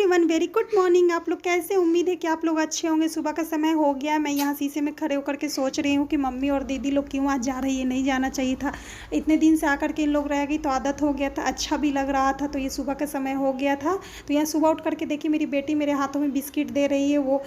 Everyone, very good morning. आप लोग कैसे? उम्मीद है कि आप लोग अच्छे होंगे। सुबह का समय हो गया है। मैं यहाँ शीशे में खड़े होकर के सोच रही हूँ कि मम्मी और दीदी लोग क्यों आज जा रही है। नहीं जाना चाहिए था। इतने दिन से आकर के इन लोग रह गई तो आदत हो गया था, अच्छा भी लग रहा था। तो ये सुबह का समय हो गया था। तो यहाँ सुबह उठ करके देखिए मेरी बेटी मेरे हाथों में बिस्किट दे रही है, वो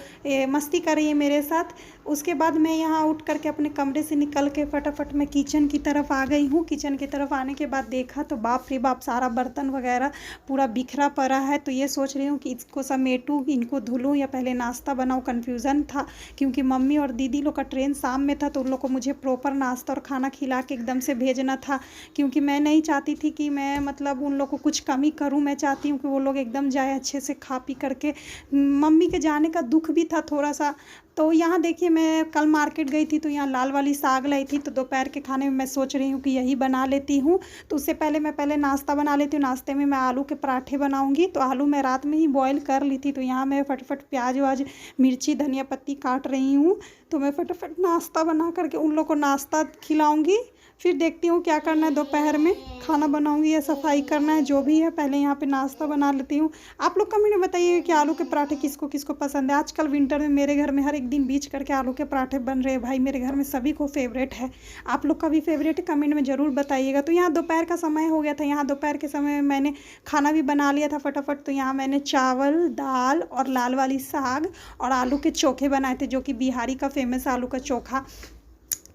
मस्ती कर रही है मेरे साथ। उसके बाद मैं यहाँ उठ करके अपने कमरे से निकल के फटाफट मैं किचन की तरफ आ गई हूँ। किचन की तरफ आने के बाद देखा तो बाप रे बाप, सारा बर्तन वगैरह पूरा बिखरा पड़ा है। तो ये सोच रही हूँ कि इसको समेटूँ, इनको धुलूँ या पहले नाश्ता बनाऊँ। कन्फ्यूज़न था क्योंकि मम्मी और दीदी लोग का ट्रेन शाम में था, तो उन लोग को मुझे प्रॉपर नाश्ता और खाना खिला के एकदम से भेजना था। क्योंकि मैं नहीं चाहती थी कि मैं मतलब उन लोग को कुछ कमी करूँ। मैं चाहती हूँ कि वो लोग एकदम जाए अच्छे से खा पी करके। मम्मी के जाने का दुख भी था थोड़ा सा। तो यहाँ देखिए मैं कल मार्केट गई थी तो यहाँ लाल वाली साग लाई थी, तो दोपहर के खाने में मैं सोच रही हूँ कि यही बना लेती हूँ। तो उससे पहले मैं नाश्ता बना लेती हूँ। नाश्ते में मैं आलू के पराठे बनाऊँगी। तो आलू मैं रात में ही बॉईल कर ली थी। तो यहाँ मैं फटाफट प्याज व्याज मिर्ची धनिया पत्ती काट रही हूँ। तो मैं फटाफट नाश्ता बना करके उन लोग को नाश्ता खिलाऊँगी। फिर देखती हूँ क्या करना है, दोपहर में खाना बनाऊँगी या सफाई करना है, जो भी है। पहले यहाँ पे नाश्ता बना लेती हूँ। आप लोग कमेंट में बताइए कि आलू के पराठे किसको किसको पसंद है। आजकल विंटर में मेरे घर में हर एक दिन बीच करके आलू के पराठे बन रहे हैं। भाई मेरे घर में सभी को फेवरेट है। आप लोग का भी फेवरेट है, कमेंट में ज़रूर बताइएगा। तो यहाँ दोपहर का समय हो गया था। यहाँ दोपहर के समय में मैंने खाना भी बना लिया था फटाफट। तो यहाँ मैंने चावल, दाल और लाल वाली साग और आलू के चोखे बनाए थे, जो कि बिहारी का फेमस आलू का चोखा।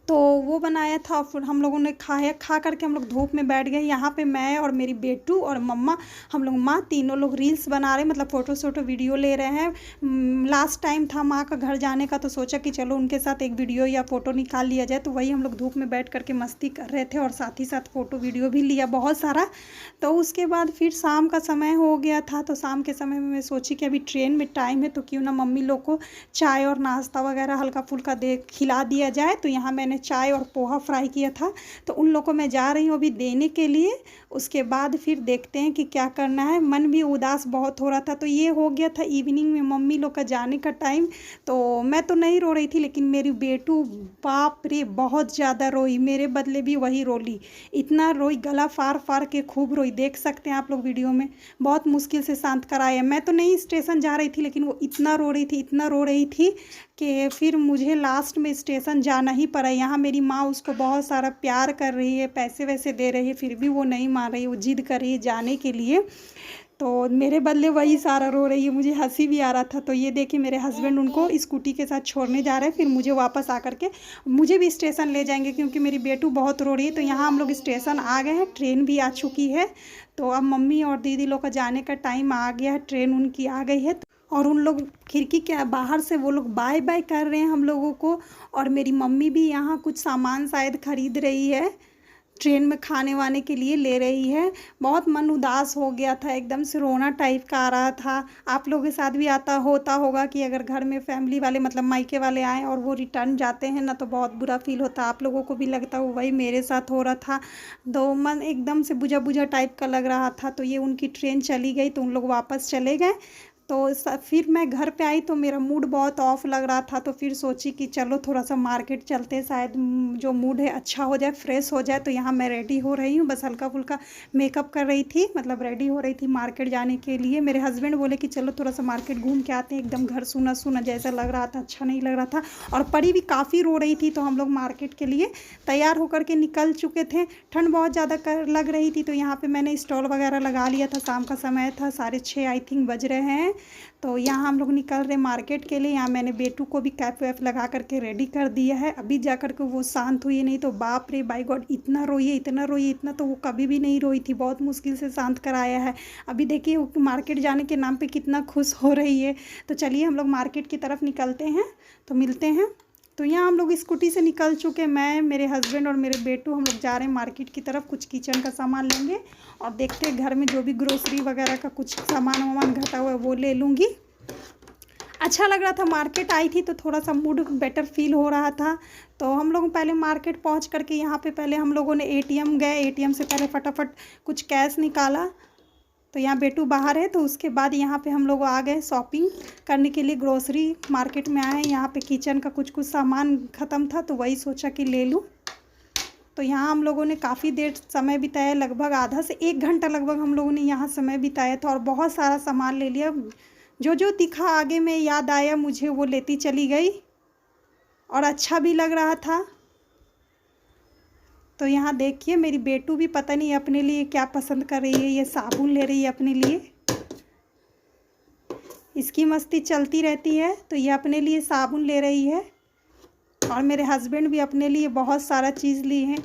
तो वो बनाया था। फिर हम लोगों ने खाया। खा करके हम लोग धूप में बैठ गए। यहाँ पे मैं और मेरी बेटू और मम्मा, हम लोग माँ तीनों लोग रील्स बना रहे, मतलब फ़ोटो वीडियो ले रहे हैं। लास्ट टाइम था माँ का घर जाने का, तो सोचा कि चलो उनके साथ एक वीडियो या फ़ोटो निकाल लिया जाए। तो वही हम लोग धूप में बैठ करके मस्ती कर रहे थे और साथ ही साथ फ़ोटो वीडियो भी लिया बहुत सारा। तो उसके बाद फिर शाम का समय हो गया था। तो शाम के समय में मैं सोची कि अभी ट्रेन में टाइम है, तो क्यों ना मम्मी लोग को चाय और नाश्ता वगैरह हल्का फुल्का दे खिला दिया जाए। तो यहाँ मैंने चाय और पोहा फ्राई किया था, तो उन लोगों को मैं जा रही हूँ अभी देने के लिए। उसके बाद फिर देखते हैं कि क्या करना है। मन भी उदास बहुत हो रहा था। तो ये हो गया था इवनिंग में मम्मी लोग का जाने का टाइम। तो मैं तो नहीं रो रही थी, लेकिन मेरी बेटू बाप रे बहुत ज़्यादा रोई। मेरे बदले भी वही रोली, इतना रोई, गला फाड़ फाड़ के खूब रोई। देख सकते हैं आप लोग वीडियो में। बहुत मुश्किल से शांत कराया। मैं तो नहीं स्टेशन जा रही थी, लेकिन वो इतना रो रही थी, इतना रो रही थी कि फिर मुझे लास्ट में स्टेशन जाना ही पड़ा। यहाँ मेरी माँ उसको बहुत सारा प्यार कर रही है, पैसे वैसे दे रही है, फिर भी वो नहीं मान रही, वो जिद कर रही है जाने के लिए। तो मेरे बदले वही सारा रो रही है। मुझे हंसी भी आ रहा था। तो ये देखिए मेरे हस्बैंड उनको स्कूटी के साथ छोड़ने जा रहे हैं, फिर मुझे वापस आकर के मुझे भी स्टेशन ले जाएंगे, क्योंकि मेरी बेटू बहुत रो रही है। तो यहाँ हम लोग स्टेशन आ गए हैं, ट्रेन भी आ चुकी है। तो अब मम्मी और दीदी लोग का जाने का टाइम आ गया है, ट्रेन उनकी आ गई है। और उन लोग खिड़की के बाहर से वो लोग बाय बाय कर रहे हैं हम लोगों को। और मेरी मम्मी भी यहाँ कुछ सामान शायद खरीद रही है, ट्रेन में खाने वाने के लिए ले रही है। बहुत मन उदास हो गया था, एकदम से रोना टाइप का आ रहा था। आप लोगों के साथ भी होता होगा कि अगर घर में फैमिली वाले मतलब मायके वाले आए और वो रिटर्न जाते हैं ना, तो बहुत बुरा फील होता। आप लोगों को भी लगता हो, वही मेरे साथ हो रहा था। तो मन एकदम से बुझा बुझा टाइप का लग रहा था। तो ये उनकी ट्रेन चली गई, तो उन लोग वापस चले गए। तो फिर मैं घर पे आई तो मेरा मूड बहुत ऑफ लग रहा था। तो फिर सोची कि चलो थोड़ा सा मार्केट चलते हैं, शायद जो मूड है अच्छा हो जाए, फ्रेश हो जाए। तो यहाँ मैं रेडी हो रही हूँ, बस हल्का फुल्का मेकअप कर रही थी, मतलब रेडी हो रही थी मार्केट जाने के लिए। मेरे हस्बैंड बोले कि चलो थोड़ा सा मार्केट घूम के आते हैं। एकदम घर सूना सूना जैसा लग रहा था, अच्छा नहीं लग रहा था। और परी भी काफ़ी रो रही थी। तो हम लोग मार्केट के लिए तैयार होकर के निकल चुके थे। ठंड बहुत ज़्यादा लग रही थी। तो यहाँ पर मैंने स्टॉल वगैरह लगा लिया था। शाम का समय था, 6:30 आई थिंक बज रहे हैं। तो यहाँ हम लोग निकल रहे मार्केट के लिए। यहाँ मैंने बेटू को भी कैप वैप लगा करके रेडी कर दिया है। अभी जा कर के वो शांत हुई, नहीं तो बाप रे बाय गॉड इतना रोई है, इतना रोई है, इतना तो वो कभी भी नहीं रोई थी। बहुत मुश्किल से शांत कराया है। अभी देखिए वो मार्केट जाने के नाम पे कितना खुश हो रही है। तो चलिए हम लोग मार्केट की तरफ निकलते हैं, तो मिलते हैं। तो यहाँ हम लोग स्कूटी से निकल चुके, मैं, मेरे हस्बैंड और मेरे बेटू, हम लोग जा रहे हैं मार्केट की तरफ। कुछ किचन का सामान लेंगे और देखते हैं घर में जो भी ग्रोसरी वगैरह का कुछ सामान वामान घटा हुआ है वो ले लूँगी। अच्छा लग रहा था, मार्केट आई थी तो थोड़ा सा मूड बेटर फील हो रहा था। तो हम लोग पहले मार्केट पहुंच करके यहाँ पे पहले हम लोगों ने एटीएम गए। एटीएम से पहले फटाफट कुछ कैश निकाला। तो यहाँ बेटू बाहर है। तो उसके बाद यहाँ पे हम लोग आ गए शॉपिंग करने के लिए, ग्रोसरी मार्केट में आए। यहाँ पे किचन का कुछ सामान ख़त्म था, तो वही सोचा कि ले लूँ। तो यहाँ हम लोगों ने काफ़ी देर समय बिताया, लगभग आधा से 1 घंटा लगभग हम लोगों ने यहाँ समय बिताया था और बहुत सारा सामान ले लिया। जो जो दिखा आगे में याद आया मुझे वो लेती चली गई और अच्छा भी लग रहा था। तो यहाँ देखिए मेरी बेटू भी पता नहीं अपने लिए क्या पसंद कर रही है, ये साबुन ले रही है अपने लिए। इसकी मस्ती चलती रहती है। तो ये अपने लिए साबुन ले रही है और मेरे हस्बैंड भी अपने लिए बहुत सारा चीज़ लिए हैं।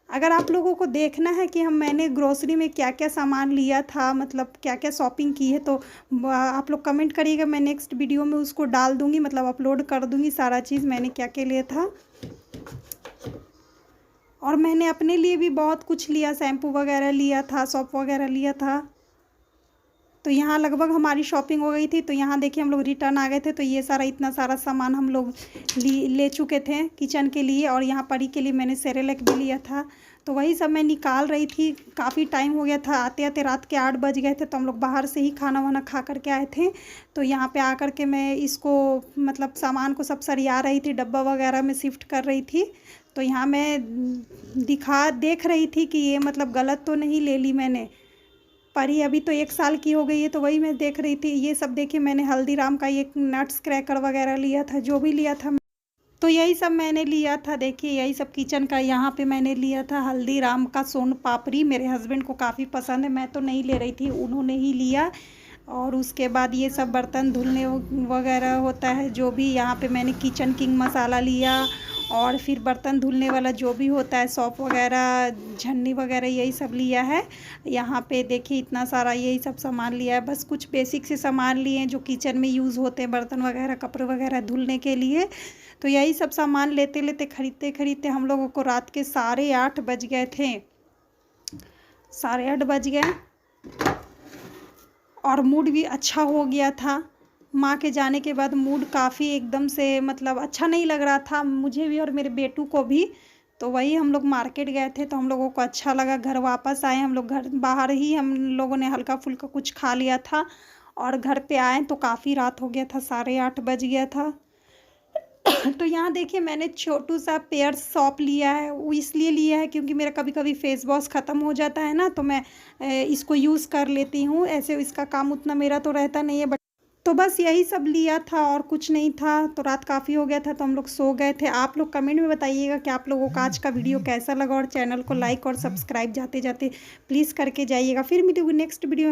अगर आप लोगों को देखना है कि मैंने ग्रोसरी में क्या क्या सामान लिया था, मतलब क्या क्या शॉपिंग की है, तो आप लोग कमेंट करिएगा। मैं नेक्स्ट वीडियो में उसको डाल दूँगी, मतलब अपलोड कर दूँगी सारा चीज़ मैंने क्या क्या लिया था। और मैंने अपने लिए भी बहुत कुछ लिया, शैम्पू वगैरह लिया था, सोप वगैरह लिया था। तो यहाँ लगभग हमारी शॉपिंग हो गई थी। तो यहाँ देखिए हम लोग रिटर्न आ गए थे। तो ये सारा इतना सारा सामान हम लोग ले चुके थे किचन के लिए। और यहाँ परी के लिए मैंने सेरेलैक भी लिया था। तो वही सब मैं निकाल रही थी। काफ़ी टाइम हो गया था, आते आते रात के 8 बज गए थे। तो हम लोग बाहर से ही खाना वाना खा करके आए थे। तो यहाँ पे आकर के मैं इसको मतलब सामान को सब सरिया रही थी, डब्बा वगैरह में शिफ्ट कर रही थी। तो यहाँ मैं देख रही थी कि ये मतलब गलत तो नहीं ले ली मैंने। परी अभी तो 1 साल की हो गई है। तो वही मैं देख रही थी। ये सब देखिए मैंने हल्दीराम का ये नट्स क्रैकर वगैरह लिया था, जो भी लिया था तो यही सब मैंने लिया था। देखिए यही सब किचन का यहाँ पे मैंने लिया था। हल्दीराम का सोन पापड़ी मेरे हस्बैंड को काफ़ी पसंद है, मैं तो नहीं ले रही थी, उन्होंने ही लिया। और उसके बाद ये सब बर्तन धुलने वगैरह होता है जो भी, यहाँ पे मैंने किचन किंग मसाला लिया। और फिर बर्तन धुलने वाला जो भी होता है, सौंफ वगैरह, झन्नी वगैरह, यही सब लिया है। यहाँ पे देखिए इतना सारा यही सब सामान लिया है। बस कुछ बेसिक से सामान लिए हैं जो किचन में यूज़ होते हैं, बर्तन वगैरह, कपड़े वगैरह धुलने के लिए। तो यही सब सामान लेते लेते, खरीदते खरीदते हम लोगों को रात के 8:30 बज गए थे। 8:30 बज गए और मूड भी अच्छा हो गया था। माँ के जाने के बाद मूड काफ़ी एकदम से मतलब अच्छा नहीं लग रहा था, मुझे भी और मेरे बेटू को भी। तो वही हम लोग मार्केट गए थे, तो हम लोगों को अच्छा लगा। घर वापस आए हम लोग, घर बाहर ही हम लोगों ने हल्का फुल्का कुछ खा लिया था। और घर पे आए तो काफ़ी रात हो गया था, 8:30 बज गया था। तो यहाँ देखिए मैंने छोटू सा पेयर सौंप लिया है। वो इसलिए लिया है क्योंकि मेरा कभी कभी फेस वॉश ख़त्म हो जाता है ना, तो मैं इसको यूज़ कर लेती हूँ। ऐसे इसका काम उतना मेरा तो रहता नहीं है, बट तो बस यही सब लिया था और कुछ नहीं था। तो रात काफ़ी हो गया था तो हम लोग सो गए थे। आप लोग कमेंट में बताइएगा कि आप लोगों को आज का वीडियो कैसा लगा, और चैनल को लाइक और सब्सक्राइब जाते जाते प्लीज़ करके जाइएगा। फिर मिलेंगे नेक्स्ट वीडियो में।